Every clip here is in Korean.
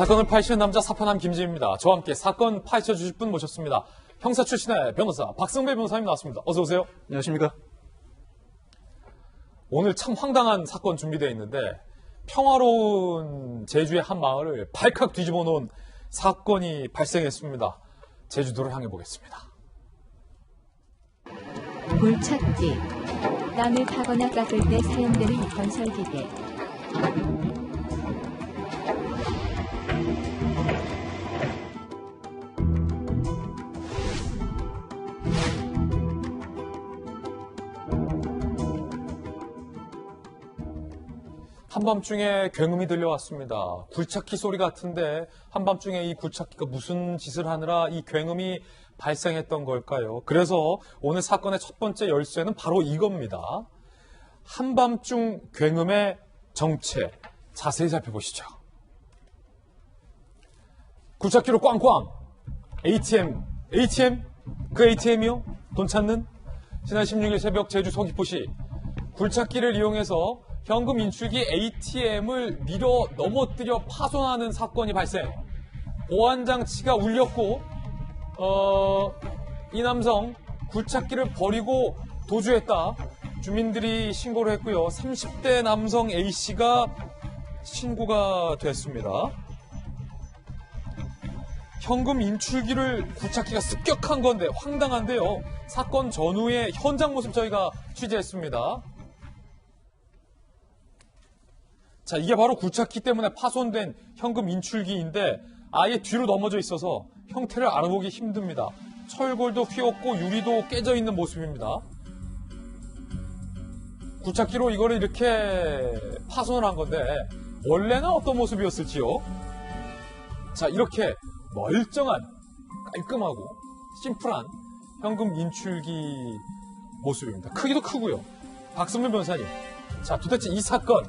사건을 파헤치는 남자 사파남 김지입니다. 저와 함께 사건 파헤쳐 주실 분 모셨습니다. 형사 출신의 변호사 박승배 변호사님 나왔습니다. 어서 오세요. 안녕하십니까. 오늘 참 황당한 사건 준비되어 있는데 평화로운 제주의 한 마을을 발칵 뒤집어 놓은 사건이 발생했습니다. 제주도를 향해 보겠습니다. 굴착지, 땅을 파거나 깎을 때 사용되는 건설기계. 한밤중에 굉음이 들려왔습니다. 굴착기 소리 같은데 한밤중에 이 굴착기가 무슨 짓을 하느라 이 굉음이 발생했던 걸까요? 그래서 오늘 사건의 첫 번째 열쇠는 바로 이겁니다. 한밤중 굉음의 정체, 자세히 살펴보시죠. 굴착기로 꽝꽝! ATM? 그 ATM이요? 돈 찾는? 지난 16일 새벽 제주 서귀포시 굴착기를 이용해서 현금 인출기 ATM을 밀어 넘어뜨려 파손하는 사건이 발생. 보안장치가 울렸고 이 남성 굴착기를 버리고 도주했다. 주민들이 신고를 했고요. 30대 남성 A씨가 신고가 됐습니다. 현금 인출기를 굴착기가 습격한 건데 황당한데요. 사건 전후의 현장 모습 저희가 취재했습니다. 자, 이게 바로 굴착기 때문에 파손된 현금 인출기인데 아예 뒤로 넘어져 있어서 형태를 알아보기 힘듭니다. 철골도 휘었고 유리도 깨져 있는 모습입니다. 굴착기로 이거를 이렇게 파손을 한 건데 원래는 어떤 모습이었을지요? 자, 이렇게 멀쩡한 깔끔하고 심플한 현금 인출기 모습입니다. 크기도 크고요. 박승배 변호사님, 자, 도대체 이 사건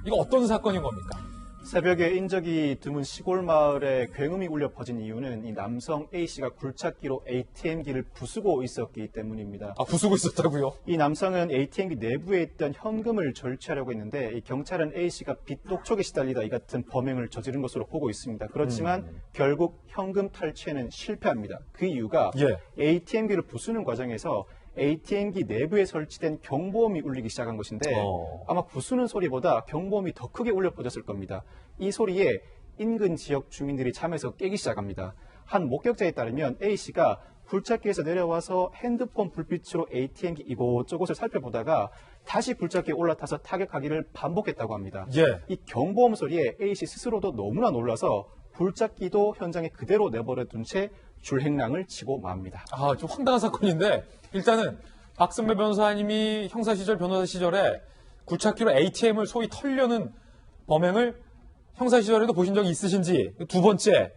이거 어떤 사건인 겁니까? 새벽에 인적이 드문 시골 마을에 굉음이 울려 퍼진 이유는 이 남성 A씨가 굴착기로 ATM기를 부수고 있었기 때문입니다. 아, 부수고 있었다고요? 이 남성은 ATM기 내부에 있던 현금을 절취하려고 했는데 이 경찰은 A씨가 빚독촉에 시달리다 이 같은 범행을 저지른 것으로 보고 있습니다. 그렇지만 결국 현금 탈취에는 실패합니다. 그 이유가 ATM기를 부수는 과정에서 ATM기 내부에 설치된 경보음이 울리기 시작한 것인데 아마 부수는 소리보다 경보음이 더 크게 울려 퍼졌을 겁니다. 이 소리에 인근 지역 주민들이 잠에서 깨기 시작합니다. 한 목격자에 따르면 A씨가 굴착기에서 내려와서 핸드폰 불빛으로 ATM기 이곳저곳을 살펴보다가 다시 굴착기에 올라타서 타격하기를 반복했다고 합니다. 이 경보음 소리에 A씨 스스로도 너무나 놀라서 굴착기도 현장에 그대로 내버려 둔 채 줄행랑을 치고 맙니다. 아, 좀 황당한 사건인데 일단은 박승배 변호사님이 형사 시절 변호사 시절에 굴착기로 ATM을 소위 털려는 범행을 형사 시절에도 보신 적이 있으신지, 두 번째,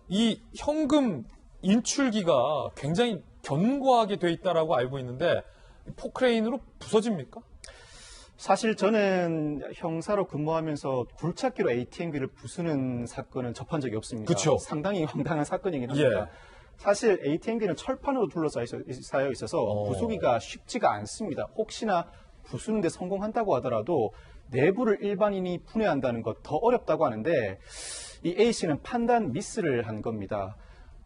이 현금 인출기가 굉장히 견고하게 돼 있다라고 알고 있는데 포크레인으로 부서집니까? 사실 저는 형사로 근무하면서 굴착기로 ATM기를 부수는 사건은 접한 적이 없습니다. 그쵸. 상당히 황당한 사건이긴 합니다. 사실 ATM기는 철판으로 둘러싸여 있어서 부수기가 쉽지가 않습니다. 혹시나 부수는데 성공한다고 하더라도 내부를 일반인이 분해한다는 것 더 어렵다고 하는데 이 A씨는 판단 미스를 한 겁니다.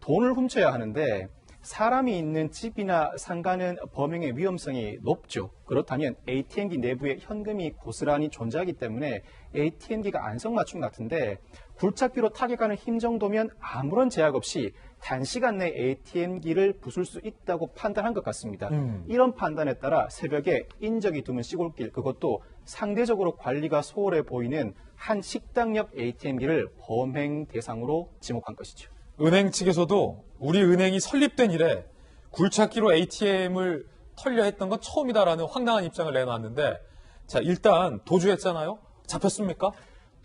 돈을 훔쳐야 하는데 사람이 있는 집이나 상가는 범행의 위험성이 높죠. 그렇다면 ATM기 내부에 현금이 고스란히 존재하기 때문에 ATM기가 안성맞춤 같은데 굴착기로 타격하는 힘 정도면 아무런 제약 없이 단시간 내에 ATM기를 부술 수 있다고 판단한 것 같습니다. 이런 판단에 따라 새벽에 인적이 드문 시골길, 그것도 상대적으로 관리가 소홀해 보이는 한 식당 옆 ATM기를 범행 대상으로 지목한 것이죠. 은행 측에서도 우리 은행이 설립된 이래 굴착기로 ATM을 털려 했던 건 처음이다라는 황당한 입장을 내놨는데, 자, 일단 도주했잖아요. 잡혔습니까?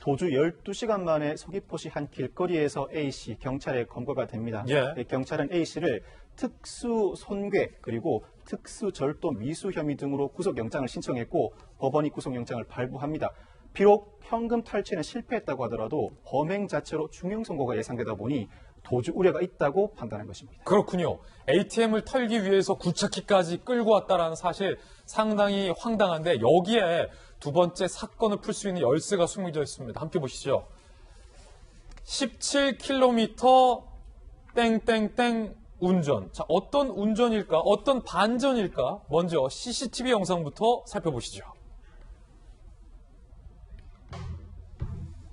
도주 12시간 만에 서귀포시 한 길거리에서 A씨 경찰에 검거가 됩니다. 경찰은 A씨를 특수 손괴 그리고 특수 절도 미수 혐의 등으로 구속영장을 신청했고 법원이 구속영장을 발부합니다. 비록 현금 탈취는 실패했다고 하더라도 범행 자체로 중형 선고가 예상되다 보니 도주 우려가 있다고 판단한 것입니다. 그렇군요. ATM을 털기 위해서 굴착기까지 끌고 왔다라는 사실 상당히 황당한데 여기에 두 번째 사건을 풀 수 있는 열쇠가 숨겨져 있습니다. 함께 보시죠. 17km 땡땡땡 운전. 자, 어떤 운전일까? 어떤 반전일까? 먼저 CCTV 영상부터 살펴보시죠.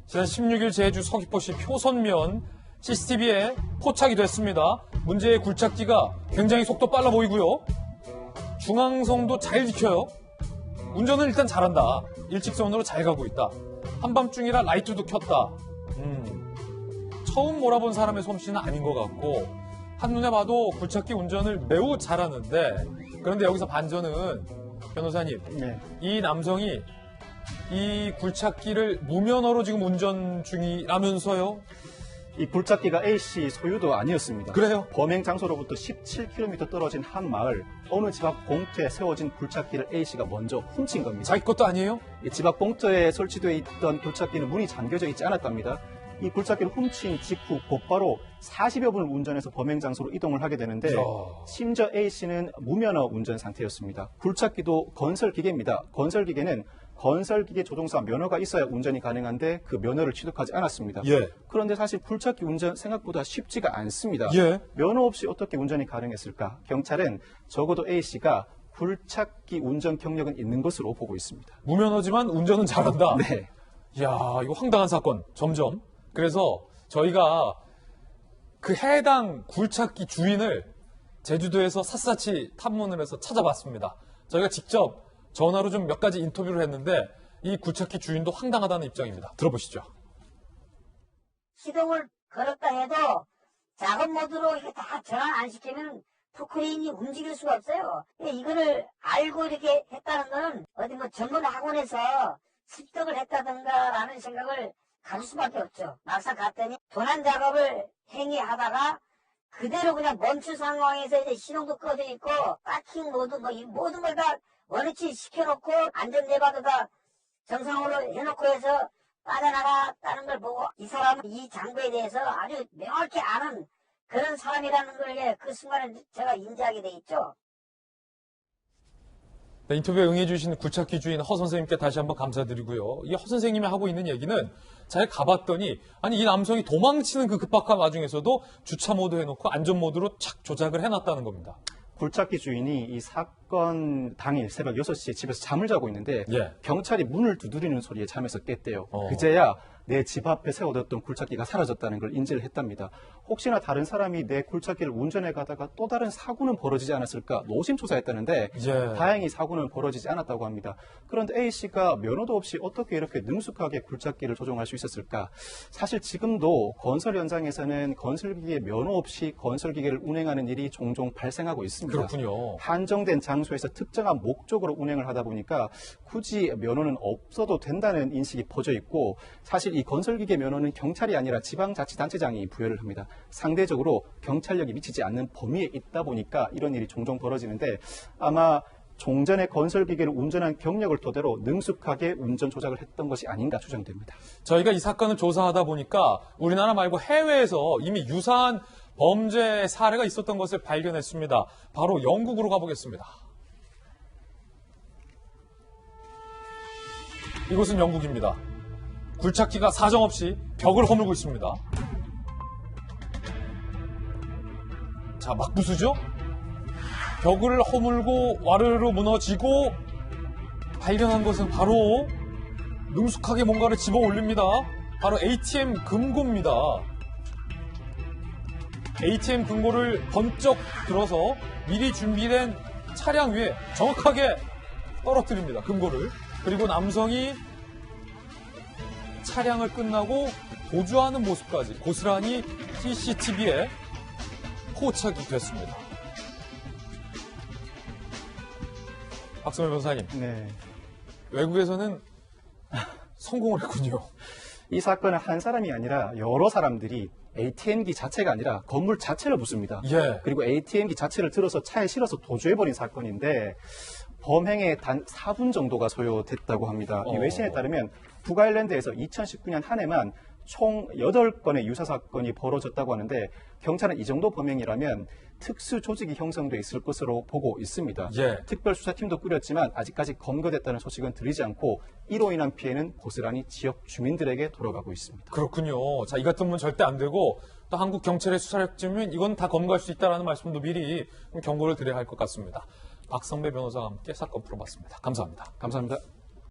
지난 16일 제주 서귀포시 표선면 CCTV에 포착이 됐습니다. 문제의 굴착기가 굉장히 속도 빨라 보이고요. 중앙선도 잘 지켜요. 운전은 일단 잘한다. 일직선으로 잘 가고 있다. 한밤중이라 라이트도 켰다. 처음 몰아본 사람의 솜씨는 아닌 것 같고 한눈에 봐도 굴착기 운전을 매우 잘하는데, 그런데 여기서 반전은 변호사님, 네. 이 남성이 이 굴착기를 무면허로 지금 운전 중이라면서요? 이 굴착기가 A씨 소유도 아니었습니다. 그래요? 범행 장소로부터 17km 떨어진 한 마을 어느 집 앞 봉투에 세워진 굴착기를 A씨가 먼저 훔친 겁니다. 자기 것도 아니에요? 이 집 앞 봉투에 설치되어 있던 굴착기는 문이 잠겨져 있지 않았답니다. 이 굴착기를 훔친 직후 곧바로 40여 분을 운전해서 범행 장소로 이동을 하게 되는데, 이야. 심지어 A씨는 무면허 운전 상태였습니다. 굴착기도 건설기계입니다. 건설기계는 건설기계 조종사 면허가 있어야 운전이 가능한데 그 면허를 취득하지 않았습니다. 예. 그런데 사실 굴착기 운전 생각보다 쉽지가 않습니다. 예. 면허 없이 어떻게 운전이 가능했을까? 경찰은 적어도 A씨가 굴착기 운전 경력은 있는 것으로 보고 있습니다. 무면허지만 운전은 잘한다. 네. 이야, 이거 황당한 사건. 점점. 그래서 저희가 그 해당 굴착기 주인을 제주도에서 샅샅이 탐문을 해서 찾아봤습니다. 저희가 직접 전화로 좀 몇 가지 인터뷰를 했는데 이 굴착기 주인도 황당하다는 입장입니다. 들어보시죠. 시동을 걸었다 해도 작업 모드로 이렇게 다 전환 안 시키면 포크레인이 움직일 수가 없어요. 이거를 알고 이렇게 했다는 거는 어디 뭐 전문 학원에서 습득을 했다든가라는 생각을 가질 수밖에 없죠. 막상 갔더니 도난 작업을 행위하다가 그대로 그냥 멈춘 상황에서 이제 시동도 꺼져 있고 파킹 모드 뭐 이 모든 걸 다 원위치 시켜놓고 안전내바도 다 정상으로 해놓고 해서 빠져나갔다는 걸 보고 이 사람은 이 장부에 대해서 아주 명확히 아는 그런 사람이라는 걸 그 순간에 제가 인지하게 돼 있죠. 네, 인터뷰에 응해주신 굴착기 주인 허 선생님께 다시 한번 감사드리고요. 이 허 선생님이 하고 있는 얘기는 잘 가봤더니 아니 이 남성이 도망치는 그 급박한 와중에서도 주차 모드 해놓고 안전 모드로 착 조작을 해놨다는 겁니다. 굴착기 주인이 이 사건 당일 새벽 6시에 집에서 잠을 자고 있는데 예. 경찰이 문을 두드리는 소리에 잠에서 깼대요. 어. 그제야 내 집 앞에 세워뒀던 굴착기가 사라졌다는 걸 인지를 했답니다. 혹시나 다른 사람이 내 굴착기를 운전해 가다가 또 다른 사고는 벌어지지 않았을까 노심초사했다는데 예. 다행히 사고는 벌어지지 않았다고 합니다. 그런데 A씨가 면허도 없이 어떻게 이렇게 능숙하게 굴착기를 조종할 수 있었을까? 사실 지금도 건설 현장에서는 건설기계 면허 없이 건설기계를 운행하는 일이 종종 발생하고 있습니다. 그렇군요. 한정된 장소에서 특정한 목적으로 운행을 하다 보니까 굳이 면허는 없어도 된다는 인식이 퍼져 있고, 사실 이 건설기계 면허는 경찰이 아니라 지방자치단체장이 부여를 합니다. 상대적으로 경찰력이 미치지 않는 범위에 있다 보니까 이런 일이 종종 벌어지는데, 아마 종전에 건설기계를 운전한 경력을 토대로 능숙하게 운전 조작을 했던 것이 아닌가 추정됩니다. 저희가 이 사건을 조사하다 보니까 우리나라 말고 해외에서 이미 유사한 범죄 사례가 있었던 것을 발견했습니다. 바로 영국으로 가보겠습니다. 이곳은 영국입니다. 굴착기가 사정없이 벽을 허물고 있습니다. 자, 막 부수죠? 벽을 허물고 와르르 무너지고 발견한 것은 바로 능숙하게 뭔가를 집어 올립니다. 바로 ATM 금고입니다. ATM 금고를 번쩍 들어서 미리 준비된 차량 위에 정확하게 떨어뜨립니다. 금고를. 그리고 남성이 차량을 끝나고 도주하는 모습까지 고스란히 CCTV에 포착이 됐습니다. 박성일 변호사님, 네. 외국에서는 성공을 했군요. 이 사건은 한 사람이 아니라 여러 사람들이 ATM기 자체가 아니라 건물 자체를 부숩니다. 예. 그리고 ATM기 자체를 들어서 차에 실어서 도주해버린 사건인데, 범행에 단 4분 정도가 소요됐다고 합니다. 이 외신에 따르면 북아일랜드에서 2019년 한 해만 총 8건의 유사 사건이 벌어졌다고 하는데 경찰은 이 정도 범행이라면 특수 조직이 형성돼 있을 것으로 보고 있습니다. 예. 특별수사팀도 꾸렸지만 아직까지 검거됐다는 소식은 들리지 않고 이로 인한 피해는 고스란히 지역 주민들에게 돌아가고 있습니다. 그렇군요. 자, 이 같은 건 절대 안 되고 또 한국 경찰의 수사력쯤은 이건 다 검거할 수 있다는 말씀도 미리 경고를 드려야 할 것 같습니다. 박성배 변호사와 함께 사건 풀어봤습니다. 감사합니다. 감사합니다.